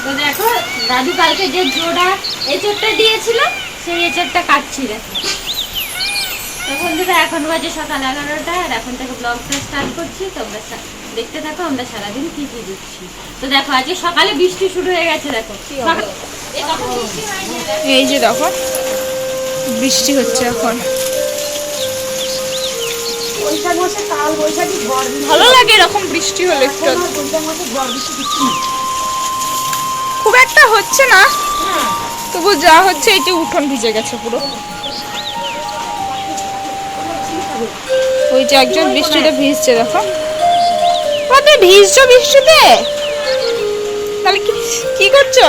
তো দেখো দাদু কালকে যে জোড়া এঁচড়টা দিয়েছিল সেই এঁচড়টা কাটছি দেখো। তো বন্ধুরা এখন বাজে সকাল 11টা আর এখন থেকে ব্লগটা স্টার্ট করছি। তোমরা দেখতে থাকো আমরা সারাদিন কি কি দিচ্ছি। তো দেখো আজকে সকালে বৃষ্টি শুরু হয়ে গেছে দেখো। এই যে দেখো বৃষ্টি হচ্ছে এখন। ভালো লাগে এরকম বৃষ্টি হলে একটু। খুব একটা হচ্ছে না, তবু যা হচ্ছে এই যে উঠোন ভিজে গেছে পুরো। ওই যে একজন বৃষ্টিতে ভিজছে দেখো। তুমি ভিজছো বৃষ্টিতে? তাহলে কি করছো?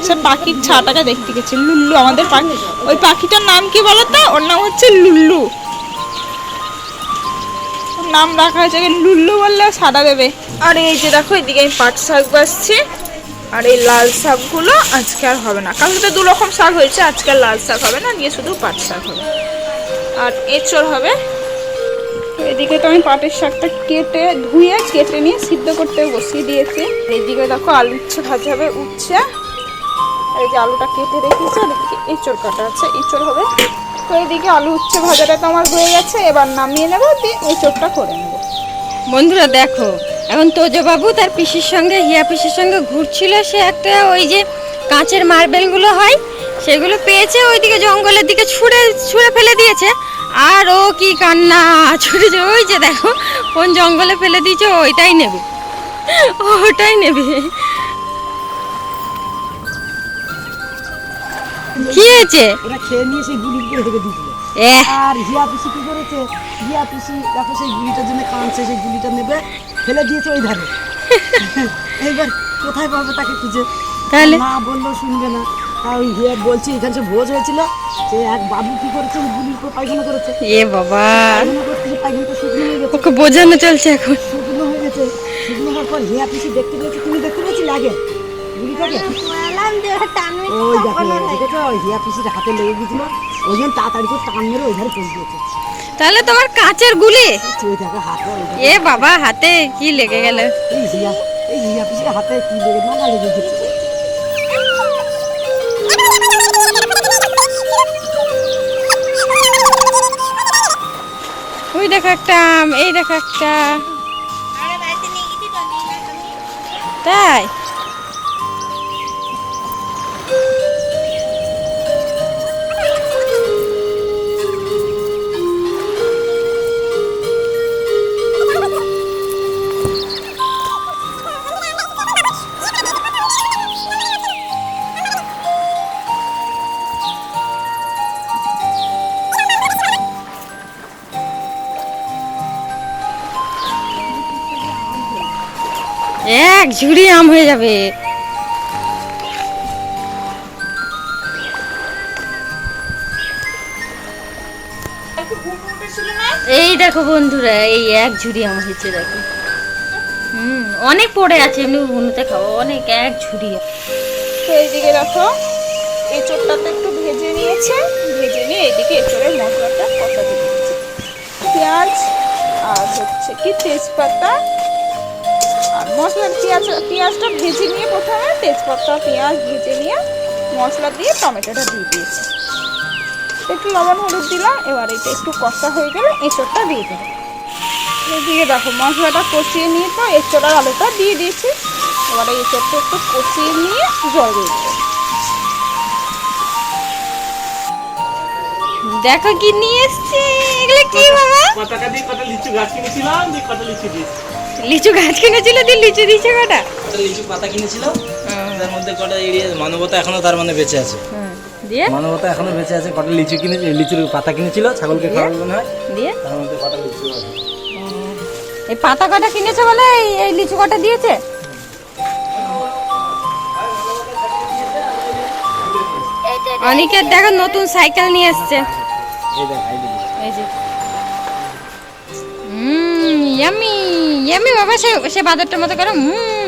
সে পাখির ছাটাকে দেখতে গেছে। লুল্লু আমাদের পাখি। ওই পাখিটার নাম কি বলতো? ওর নাম হচ্ছে লুল্লু। ওর নাম রাখা হয়েছে লুল্লু, বললে সাদা দেবে। আর এই যে দেখো এদিকে আমি পাট শাক বাছছি। আর এই লাল শাকগুলো আজকে আর হবে না। কালকে তো 2 রকম শাক হয়েছে, আজকে আর লাল শাক হবে না, নিয়ে শুধু পাট শাক হবে আর এঁচড় হবে। এদিকে তো আমি পাটের শাকটা ধুয়ে কেটে নিয়ে সিদ্ধ করতে বসিয়ে দিয়েছি। এইদিকে দেখো আলু উচ্ছে ভাজা হবে, উচ্ছে। এই যে আলুটা কেটে রেখেছি, আর এদিকে এঁচড় কাটা আছে, এঁচড় হবে। তো এইদিকে আলু উচ্ছে ভাজাটা তো আমার হয়ে গেছে, এবার নামিয়ে নেবো, দিয়ে এঁচড়টা করে নেবো। বন্ধুরা দেখো এখন তোজবাবু তার পিসির সঙ্গে হিয়া পিসির সঙ্গে ঘুরছিল। সে একটা ওই যে কাঁচের মার্বেলগুলো হয় সেগুলো পেয়েছে, ওইদিকে জঙ্গলের দিকে ছুঁড়ে ছুঁড়ে ফেলে দিয়েছে। আর ও কি কান্না ছুটেছে, ওই যে দেখো কোন জঙ্গলে ফেলে দিয়েছে, ওইটাই নেবে, ওটাই নেবে। কি হয়েছে? ওরা খেয়ে নিয়ে সেই গুলির উপরে ঢেকে দিয়েছিল। আর হিয়া পিসি কি করেছে? হিয়া পিসি দেখো সেই গুলিটার জন্য কাঁদছে, সেই গুলিটা নেবে ফেলে দিয়েছে ওই ধারে। এইবার কোথায় পাবে তাকে খুঁজে? তাহলে না বললেও শুনবে না। আর ওই হিয়া বলছি এখানে সে ভোজ হয়েছিল, সে এক বাবু কি করেছে ওই গুলির উপর পায়খানা করেছে। এ বাবা, পায়খানা করতে পায়খানাটা শুকনো হয়ে গেছে। ওকে বোঝানো চলছে এখন। শুকনো হয়ে গেছে, শুকনো হওয়ার পর হিয়া পিসি দেখতে পেয়েছে। তুমি দেখতে পেয়েছিলে আগে গুলিটাকে? ওই দেখো দেখেছো ওই হিয়া পিসির হাতে লেগে গেছিল, ওই জন্য তাড়াতাড়ি করে টান মেরে ওই ধারে চলে দিয়েছে। তাহলে তোমার কাঁচের গুলি? ওই দেখো হাতে, এ বাবা হাতে কি লেগে গেল? এই হিয়া পিসির হাতে কি লেগে না লেগে গেছে। ওই দেখো একটা আম, এই দেখো একটা। তাই এক ঝুড়ি আম হয়ে যাবে। এই দেখো বন্ধুরা এই এক ঝুড়ি আম হয়েছে দেখো। অনেক পড়ে আছে এমনি উনুতে খাবো, অনেক এক ঝুড়ি। তো এইদিকে দেখো এঁচড়টাতে একটু ভেজে নিয়েছে, ভেজে নিয়ে এইদিকে এঁচড়ের মশলাটা কষা দিয়ে দিয়েছে। পেঁয়াজ আর হচ্ছে কি তেজপাতা আর মশলা। পেঁয়াজটা ভেজে নিয়ে প্রথমে তেজপাতা পেঁয়াজ ভেজে নিয়ে মশলা দিয়ে টমেটোটা দিয়ে দিয়েছে। একটু লবণ হলুদ দিলাম। এবার এটা একটু কষা হয়ে গেলে এঁচড়টা দিয়ে দেবো। এদিকে দেখো মশলাটা কষিয়ে নিয়ে তো এঁচড় আর আলুটা দিয়ে দিয়েছি। এবার এই এঁচড়টা একটু কষিয়ে নিয়ে জল দিয়ে দেবো। দেখো কি নিয়ে এসছি, এগুলো কি বাবা? টাকা দিয়ে কটা লিচু গাছ কিনেছিলাম, দিয়ে কটা লিচু দিয়েছি। লিচু গাছ কিনেছিল, দিয়ে লিচু দিয়েছে কটা? লিচু পাতা কিনেছিল, তার মধ্যে কটা এড়িয়ে মানবতা এখনো তার মানে বেঁচে আছে। দিয়ে মানবতা এখনো বেঁচে আছে। কটা লিচু কিনেছে, লিচুর পাতা কিনেছিল ছাগলকে খাওয়ার মনে হয়, দিয়ে তার মধ্যে কটা লিচু আছে। এই পাতা কটা কিনেছে বলে এই লিচু কটা দিয়েছে। অনিকের দেখো নতুন সাইকেল নিয়ে এসছে। এই দেখ এই যে ইয়ামি ইয়ামি বাবা, সে বাজারটার মতো করে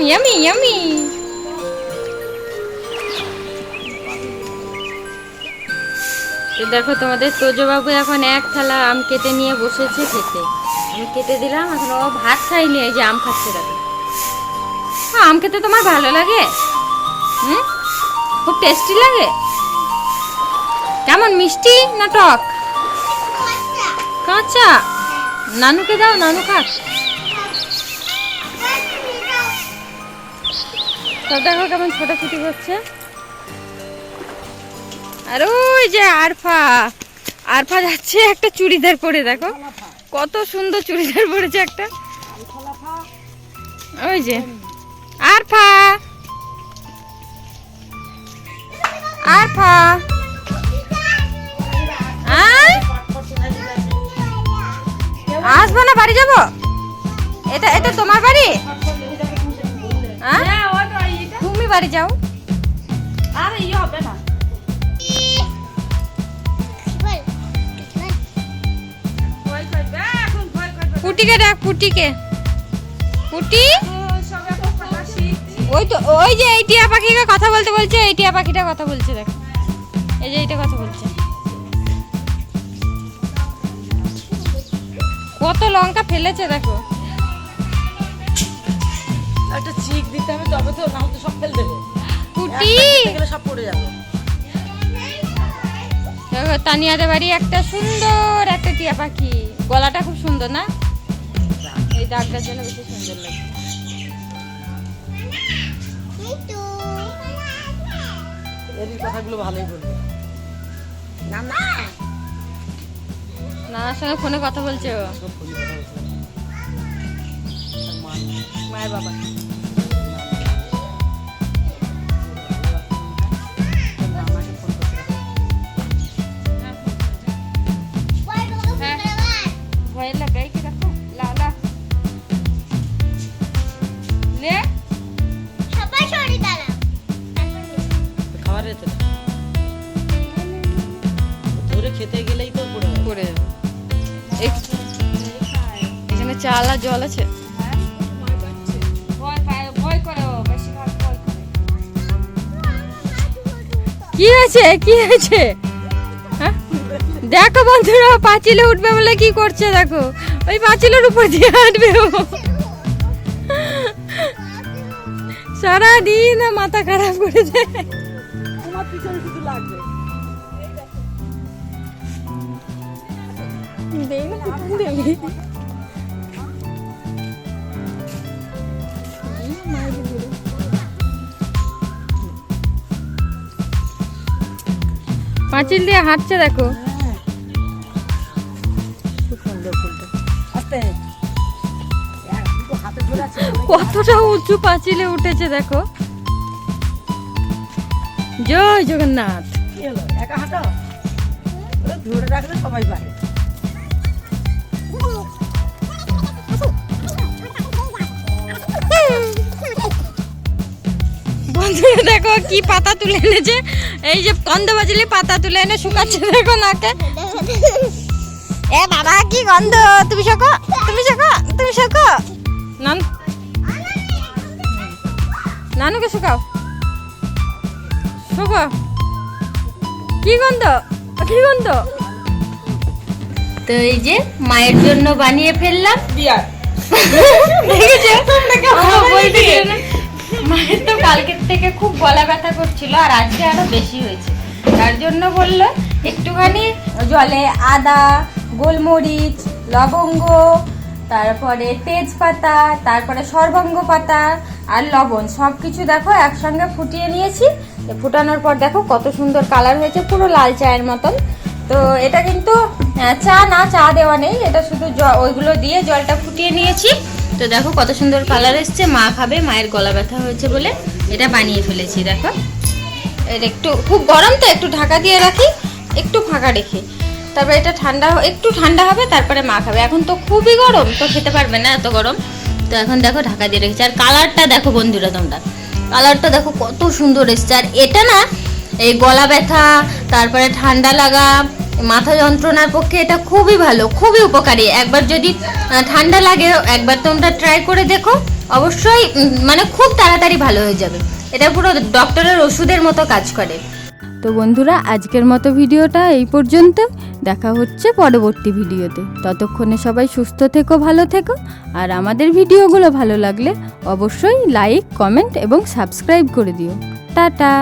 ইয়ামি ইয়ামি। তো দেখো তোমাদের তোজবাবু এখন এক থালা আম কেটে নিয়ে বসেছে খেতে। আমি কেটে দিলাম, এখন ও ভাত খাইনি, এই যে আম খাচ্ছে দেখো। আম খেতে তোমার ভালো লাগে? হুম, খুব টেস্টি লাগে? কেমন, মিষ্টি না টক? কাঁচা? নানুকে দাও, নানু খাক। সব দেখো কেমন ছোটাছুটি করছে। আর ওই যে আরফা, আরফা যাচ্ছে একটা চুড়িদার পরে, দেখো কত সুন্দর চুড়িদার পরেছে একটা। ওই যে আরফা, আরফা আসবো না, বাড়ি যাবো। এটা এটা তোমার বাড়ি? তুমি বাড়ি যাও। আর ইয়ে হবে না। পুটিকে ডাক, পুটিকে। পুটি, সব এখন খাওয়া শিখছি। ওই তো ওই যে এই টিয়া পাখিকে কথা বলতে বলছে, এই টিয়া পাখিটা কথা বলছে, দেখো এই যে এইটা কথা বলছে। কত লঙ্কা ফেলেছে দেখো। একটা চিক দিতে হবে তবে তো, না হলে সব ফেল দেবে। পুটি, গেলে সব পড়ে যাবে। দেখো তানিয়াদের বাড়ি একটা সুন্দর একটা টিয়া পাখি, গলাটা খুব সুন্দর না? এই দাগটার জন্য বেশি সুন্দর লাগে। এর কথাগুলো ভালোই বলবে। না না, নানার সঙ্গে ফোনে কথা বলছে ও, সব ফোনে কথা বলছিলাম। মায়ের বাবা। ভয়ের লাগাই কি দেখো, লালা লে খাবার রেতে ধরে খেতে গেলেই তো পড়ে যাবে। পড়ে যাবে। এখানে চাল আর জল আছে। কি হয়েছে, কি হয়েছে? হ্যাঁ? দেখো বন্ধুরা, পাঁচিলে উঠবে বলে কি করছে দেখো, ওই পাঁচিলের উপর দিয়ে হাঁটবে ও। সারাদিন মাথা খারাপ করে দেয়। তোমার পিছনে শুধু লাগবে। দেই না, দেই। পাঁচিল দিয়ে হাঁটছে দেখো। খুব সুন্দর ফুলটা। আস্তে হাতে ধরে আছে। কতটা উঁচু পাঁচিলে উঠেছে দেখো। জয় জগন্নাথ। কি হলো, একা হাঁটো? ওরা ধরে রাখলে সবাই পারে। বন্ধুরা দেখো কি পাতা তুলে এনেছে, এই যে গন্ধ বাজিলে পাতা তুলে এনে শুকাচ্ছে দেখো নাকে। এ বাবা কি গন্ধ, তুমি শোকো, তুমি শোকো, তুমি শোকো। নানু, নানুকে শুকাও, শোকো। কি গন্ধ, কি গন্ধ। তো এই যে মায়ের জন্য বানিয়ে ফেললাম বিয়ার। দেখেছো? আমার বলতে গেলে না, মায়ের তো কালকের থেকে খুব গলা ব্যথা করছিল আর আজকে আরো বেশি হয়েছে, তার জন্য বললো একটুখানি জলে আদা, গোলমরিচ, লবঙ্গ, তারপরে তেজপাতা, তারপরে সর্বঙ্গ পাতা আর লবণ সব কিছু দেখো একসঙ্গে ফুটিয়ে নিয়েছি। ফুটানোর পর দেখো কত সুন্দর কালার হয়েছে, পুরো লাল চায়ের মতন। তো এটা কিন্তু চা না, চা দেওয়া নেই, এটা শুধু ওইগুলো দিয়ে জলটা ফুটিয়ে নিয়েছি। তো দেখো কত সুন্দর কালার এসছে, মা খাবে, মায়ের গলা ব্যথা হয়েছে বলে এটা বানিয়ে ফেলেছি। দেখো এটা একটু খুব গরম তো, একটু ঢাকা দিয়ে রাখি, একটু ফাঁকা রেখে, তারপরে এটা ঠান্ডা, একটু ঠান্ডা হবে তারপরে মা খাবে। এখন তো খুবই গরম, তো খেতে পারবে না এত গরম। তো এখন দেখো ঢাকা দিয়ে রেখেছি। আর কালারটা দেখো বন্ধুরা, তোমরা কালারটা দেখো কত সুন্দর এসছে। আর এটা না এই গলা ব্যথা, তারপরে ঠান্ডা লাগা, মাথা যন্ত্রণার পক্ষে এটা খুবই ভালো, খুবই উপকারী। একবার যদি ঠান্ডা লাগে একবার তোমরা ট্রাই করে দেখো, অবশ্যই মানে খুব তাড়াতাড়ি ভালো হয়ে যাবে। এটা পুরো ডক্টরের ওষুধের মতো কাজ করে। তো বন্ধুরা, আজকের মতো ভিডিওটা এই পর্যন্ত। দেখা হচ্ছে পরবর্তী ভিডিওতে। ততক্ষণে সবাই সুস্থ থেকো, ভালো থেকো। আর আমাদের ভিডিওগুলো ভালো লাগলে অবশ্যই লাইক, কমেন্ট এবং সাবস্ক্রাইব করে দিও। টাটা।